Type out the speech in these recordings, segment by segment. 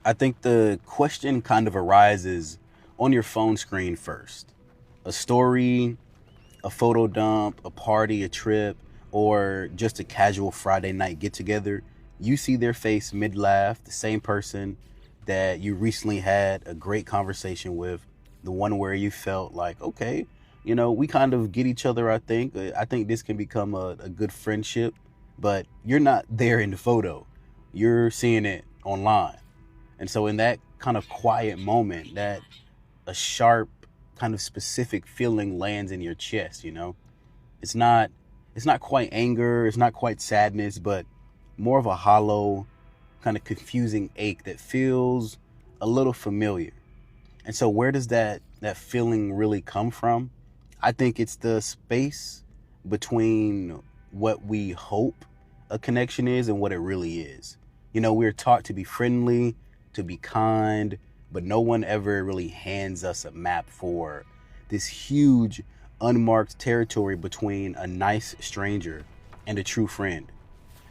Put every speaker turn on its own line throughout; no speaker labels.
I think the question kind of arises on your phone screen first. A story, a photo dump, a party, a trip, or just a casual Friday night get together. You see their face mid laugh, the same person that you recently had a great conversation with, the one where you felt like, okay, we kind of get each other, I think. I think this can become a good friendship, but you're not there in the photo. You're seeing it online. And so in that kind of quiet moment, that a sharp kind of specific feeling lands in your chest. It's not it's not quite anger, it's not quite sadness, but more of a hollow, kind of confusing ache that feels a little familiar. And so where does that feeling really come from? I think it's the space between what we hope a connection is and what it really is. We're taught to be friendly, to be kind, but no one ever really hands us a map for this huge unmarked territory between a nice stranger and a true friend.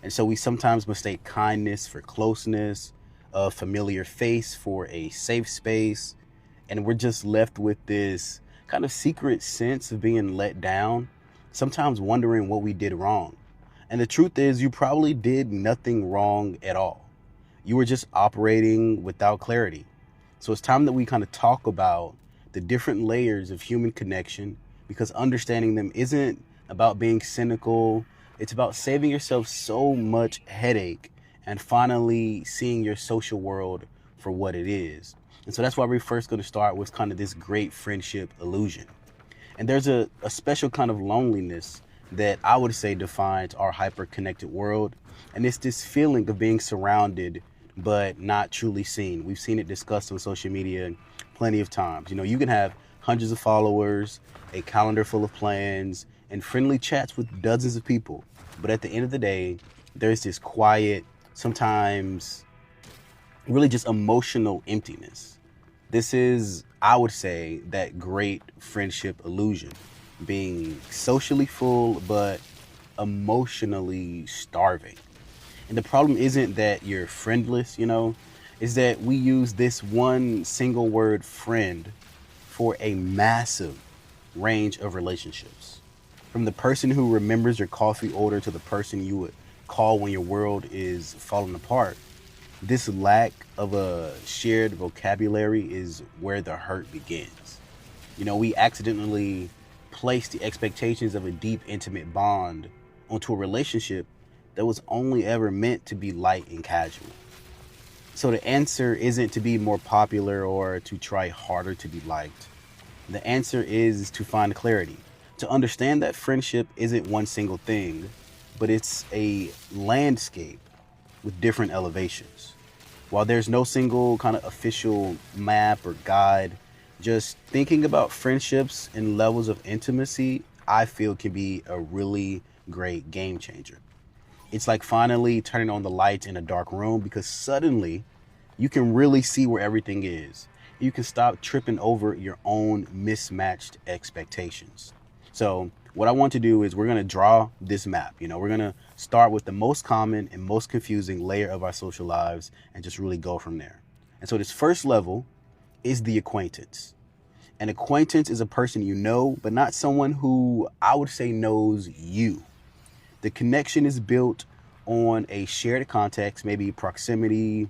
And so we sometimes mistake kindness for closeness, a familiar face for a safe space, and we're just left with this kind of secret sense of being let down, sometimes wondering what we did wrong. And the truth is, you probably did nothing wrong at all. You were just operating without clarity. So it's time that we kind of talk about the different layers of human connection, because understanding them isn't about being cynical. It's about saving yourself so much headache and finally seeing your social world for what it is. And so that's why we're first going to start with kind of this great friendship illusion. And there's a special kind of loneliness that I would say defines our hyper connected world. And it's this feeling of being surrounded but not truly seen. We've seen it discussed on social media plenty of times. You can have hundreds of followers, a calendar full of plans, and friendly chats with dozens of people. But at the end of the day, there's this quiet, sometimes really just emotional emptiness. This is, I would say, that great friendship illusion, being socially full but emotionally starving. And the problem isn't that you're friendless, is that we use this one single word friend for a massive range of relationships. From the person who remembers your coffee order to the person you would call when your world is falling apart, this lack of a shared vocabulary is where the hurt begins. We accidentally place the expectations of a deep, intimate bond onto a relationship that was only ever meant to be light and casual. So the answer isn't to be more popular or to try harder to be liked. The answer is to find clarity, to understand that friendship isn't one single thing, but it's a landscape with different elevations. While there's no single kind of official map or guide, just thinking about friendships and levels of intimacy, I feel can be a really great game changer. It's like finally turning on the lights in a dark room, because suddenly you can really see where everything is. You can stop tripping over your own mismatched expectations. So what I want to do is we're going to draw this map. We're going to start with the most common and most confusing layer of our social lives and just really go from there. And so this first level is the acquaintance. An acquaintance is a person you know, but not someone who I would say knows you. The connection is built on a shared context, maybe proximity,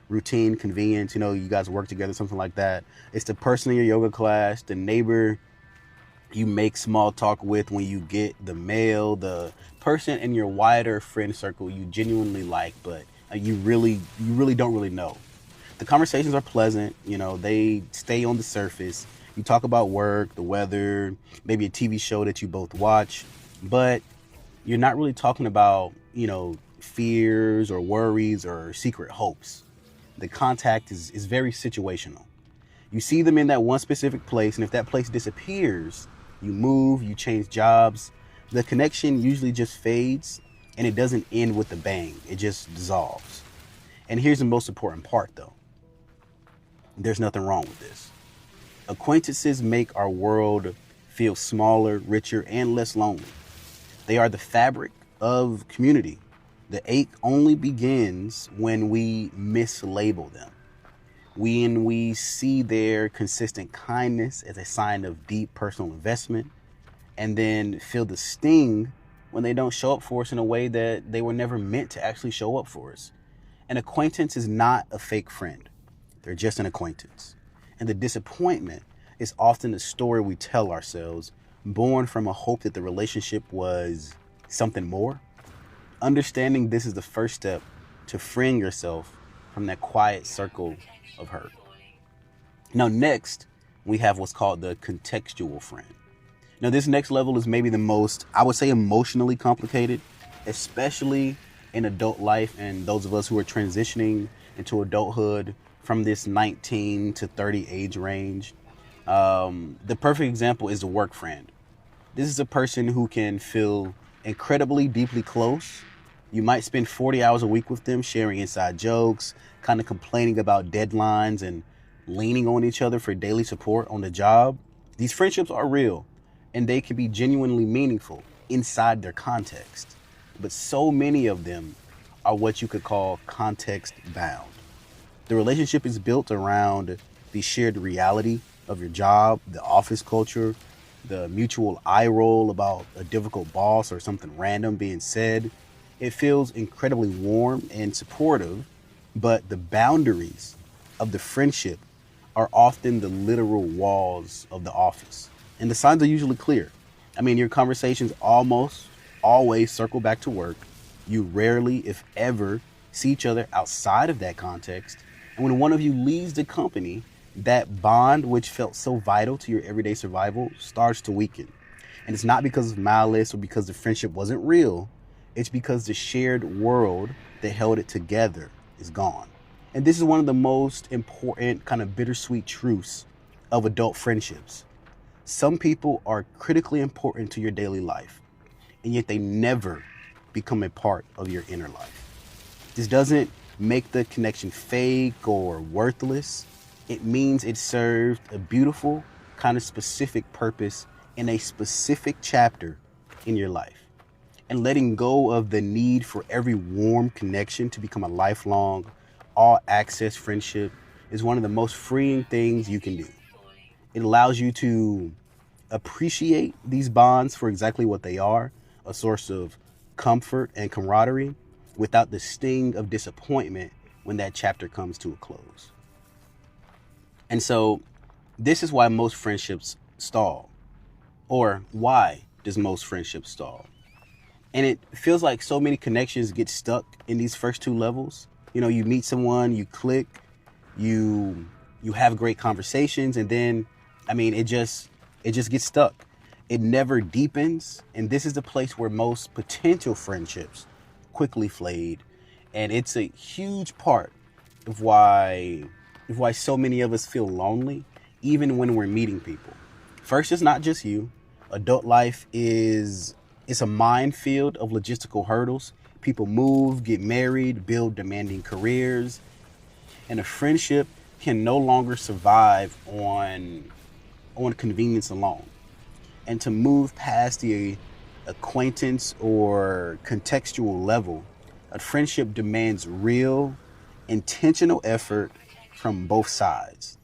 routine, convenience. You guys work together, something like that. It's the person in your yoga class, the neighbor you make small talk with when you get the mail, the person in your wider friend circle you genuinely like, but you really don't really know. The conversations are pleasant, they stay on the surface. You talk about work, the weather, maybe a TV show that you both watch, but you're not really talking about, fears or worries or secret hopes. The contact is very situational. You see them in that one specific place, and if that place disappears, you move, you change jobs, the connection usually just fades, and it doesn't end with a bang. It just dissolves. And here's the most important part, though. There's nothing wrong with this. Acquaintances make our world feel smaller, richer, and less lonely. They are the fabric of community. The ache only begins when we mislabel them. We see their consistent kindness as a sign of deep personal investment, and then feel the sting when they don't show up for us in a way that they were never meant to actually show up for us. An acquaintance is not a fake friend. They're just an acquaintance. And the disappointment is often the story we tell ourselves, born from a hope that the relationship was something more. Understanding this is the first step to freeing yourself from that quiet circle of hurt. Now, next, we have what's called the contextual friend. Now, this next level is maybe the most, I would say, emotionally complicated, especially in adult life and those of us who are transitioning into adulthood from this 19 to 30 age range. The perfect example is a work friend. This is a person who can feel incredibly deeply close. You might spend 40 hours a week with them, sharing inside jokes, kind of complaining about deadlines and leaning on each other for daily support on the job. These friendships are real, and they can be genuinely meaningful inside their context. But so many of them are what you could call context bound. The relationship is built around the shared reality of your job, the office culture, the mutual eye roll about a difficult boss or something random being said. It feels incredibly warm and supportive, but the boundaries of the friendship are often the literal walls of the office. And the signs are usually clear. I mean, your conversations almost always circle back to work. You rarely, if ever, see each other outside of that context. And when one of you leaves the company, that bond, which felt so vital to your everyday survival, starts to weaken. And it's not because of malice or because the friendship wasn't real. It's because the shared world that held it together is gone. And this is one of the most important kind of bittersweet truths of adult friendships. Some people are critically important to your daily life, and yet they never become a part of your inner life. This doesn't make the connection fake or worthless. It means it served a beautiful, kind of specific purpose in a specific chapter in your life. And letting go of the need for every warm connection to become a lifelong, all-access friendship is one of the most freeing things you can do. It allows you to appreciate these bonds for exactly what they are, a source of comfort and camaraderie, without the sting of disappointment when that chapter comes to a close. And so this is why most friendships stall. Or why does most friendships stall? And it feels like so many connections get stuck in these first two levels. You know, you meet someone, you click, you have great conversations, and then, I mean, it just gets stuck. It never deepens, and this is the place where most potential friendships quickly fade. And it's a huge part of why so many of us feel lonely, even when we're meeting people. First, it's not just you. Adult life it's a minefield of logistical hurdles. People move, get married, build demanding careers, and a friendship can no longer survive on convenience alone. And to move past the acquaintance or contextual level, a friendship demands real, intentional effort from both sides.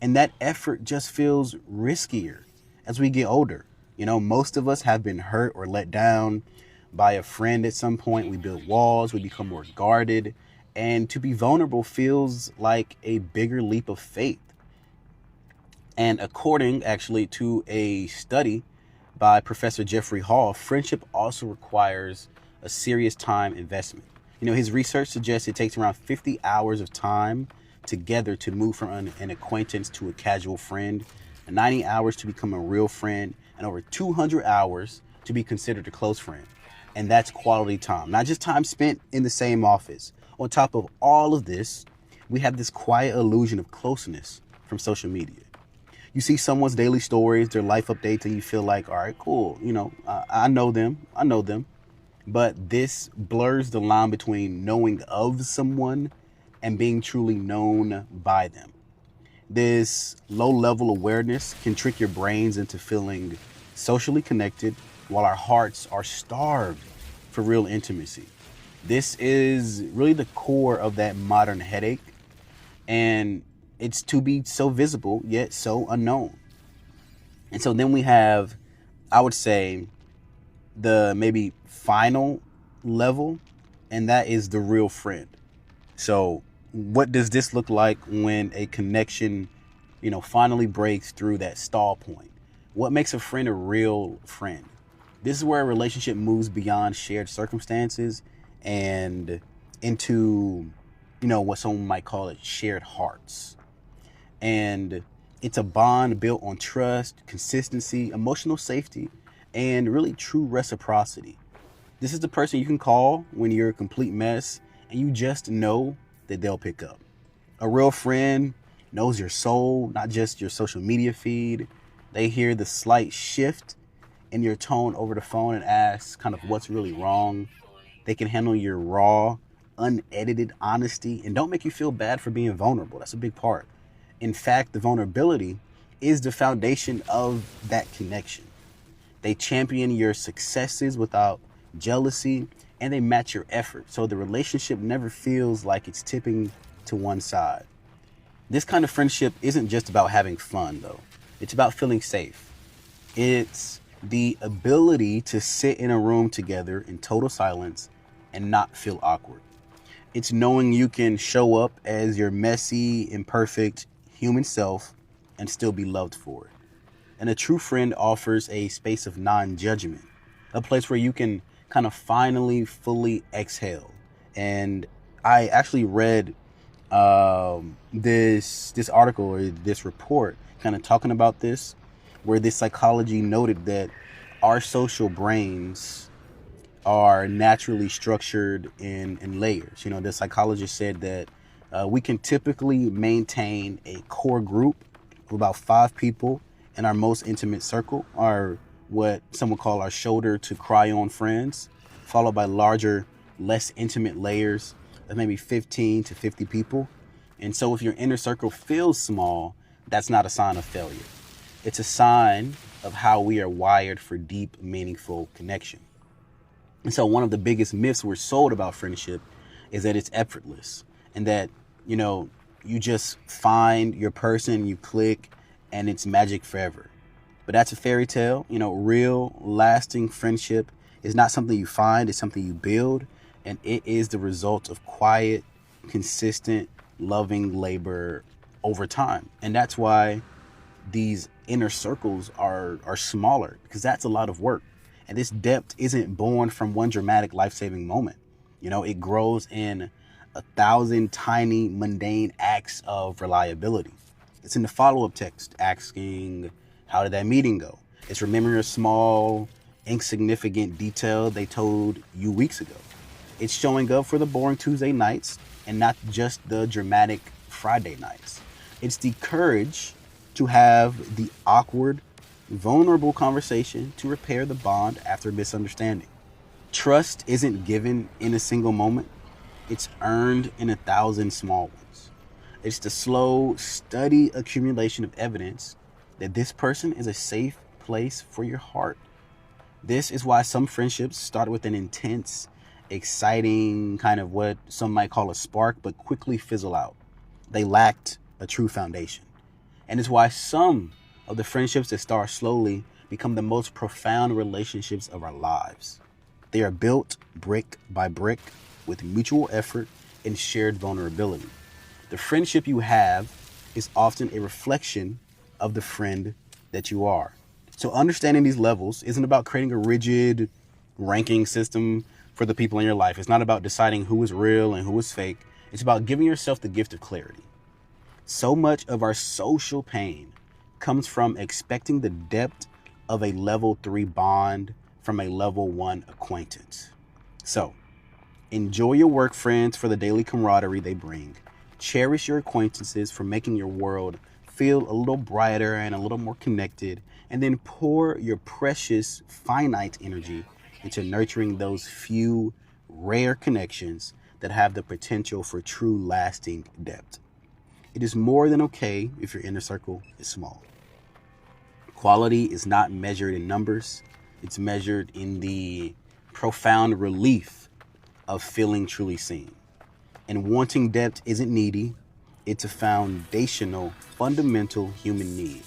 And that effort just feels riskier as we get older. You know, most of us have been hurt or let down by a friend at some point. We build walls, we become more guarded, and to be vulnerable feels like a bigger leap of faith. And according actually to a study by Professor Jeffrey Hall, friendship also requires a serious time investment. You know, his research suggests it takes around 50 hours of time together to move from an acquaintance to a casual friend, 90 hours to become a real friend, and over 200 hours to be considered a close friend. And that's quality time, not just time spent in the same office. On top of all of this, we have this quiet illusion of closeness from social media. You see someone's daily stories, their life updates, and you feel like, all right, cool. You know, I know them. But this blurs the line between knowing of someone and being truly known by them. This low level awareness can trick your brains into feeling socially connected while our hearts are starved for real intimacy. This is really the core of that modern headache. And It's to be so visible yet so unknown. And so then we have, I would say, the maybe final level, and that is the real friend. So what does this look like when a connection, finally breaks through that stall point? What makes a friend a real friend? This is where a relationship moves beyond shared circumstances and into, what someone might call it shared hearts. And it's a bond built on trust, consistency, emotional safety, and really true reciprocity. This is the person you can call when you're a complete mess and you just know that they'll pick up. A real friend knows your soul, not just your social media feed. They hear the slight shift in your tone over the phone and ask kind of what's really wrong. They can handle your raw, unedited honesty and don't make you feel bad for being vulnerable. That's a big part. In fact, the vulnerability is the foundation of that connection. They champion your successes without jealousy, and they match your effort. So the relationship never feels like it's tipping to one side. This kind of friendship isn't just about having fun, though. It's about feeling safe. It's the ability to sit in a room together in total silence and not feel awkward. It's knowing you can show up as your messy, imperfect human self and still be loved for it. And a true friend offers a space of non-judgment, a place where you can kind of finally fully exhale. And I actually read this article or this report kind of talking about this, where this psychology noted that our social brains are naturally structured in layers. The psychologist said that we can typically maintain a core group of about 5 people in our most intimate circle, are what some would call our shoulder to cry on friends, followed by larger, less intimate layers of maybe 15 to 50 people. And so if your inner circle feels small, that's not a sign of failure. It's a sign of how we are wired for deep, meaningful connection. And so one of the biggest myths we're sold about friendship is that it's effortless and that, you just find your person, you click, and it's magic forever. But that's a fairy tale. Real lasting friendship is not something you find, it's something you build. And it is the result of quiet, consistent, loving labor over time. And that's why these inner circles are smaller, because that's a lot of work. And this depth isn't born from one dramatic life-saving moment. It grows in 1,000 tiny, mundane acts of reliability. It's in the follow-up text asking, how did that meeting go? It's remembering a small, insignificant detail they told you weeks ago. It's showing up for the boring Tuesday nights and not just the dramatic Friday nights. It's the courage to have the awkward, vulnerable conversation to repair the bond after misunderstanding. Trust isn't given in a single moment. It's earned in 1,000 small ones. It's the slow, steady accumulation of evidence that this person is a safe place for your heart. This is why some friendships start with an intense, exciting kind of what some might call a spark, but quickly fizzle out. They lacked a true foundation. And it's why some of the friendships that start slowly become the most profound relationships of our lives. They are built brick by brick with mutual effort and shared vulnerability. The friendship you have is often a reflection of the friend that you are. So understanding these levels isn't about creating a rigid ranking system for the people in your life. It's not about deciding who is real and who is fake. It's about giving yourself the gift of clarity. So much of our social pain comes from expecting the depth of a level 3 bond from a level 1 acquaintance. So, enjoy your work friends for the daily camaraderie they bring. Cherish your acquaintances for making your world feel a little brighter and a little more connected. And then pour your precious, finite energy into nurturing those few, rare connections that have the potential for true, lasting depth. It is more than okay if your inner circle is small. Quality is not measured in numbers. It's measured in the profound relief of feeling truly seen. And wanting depth isn't needy. It's a foundational, fundamental human need.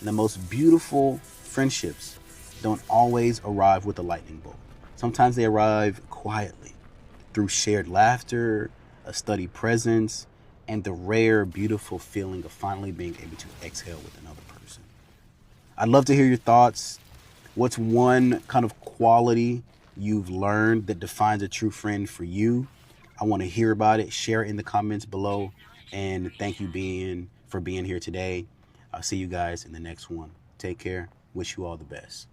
And the most beautiful friendships don't always arrive with a lightning bolt. Sometimes they arrive quietly through shared laughter, a steady presence, and the rare, beautiful feeling of finally being able to exhale with another person. I'd love to hear your thoughts. What's one kind of quality you've learned that defines a true friend for you? I want to hear about it. Share it in the comments below. And thank you for being here today. I'll see you guys in the next one. Take care. Wish you all the best.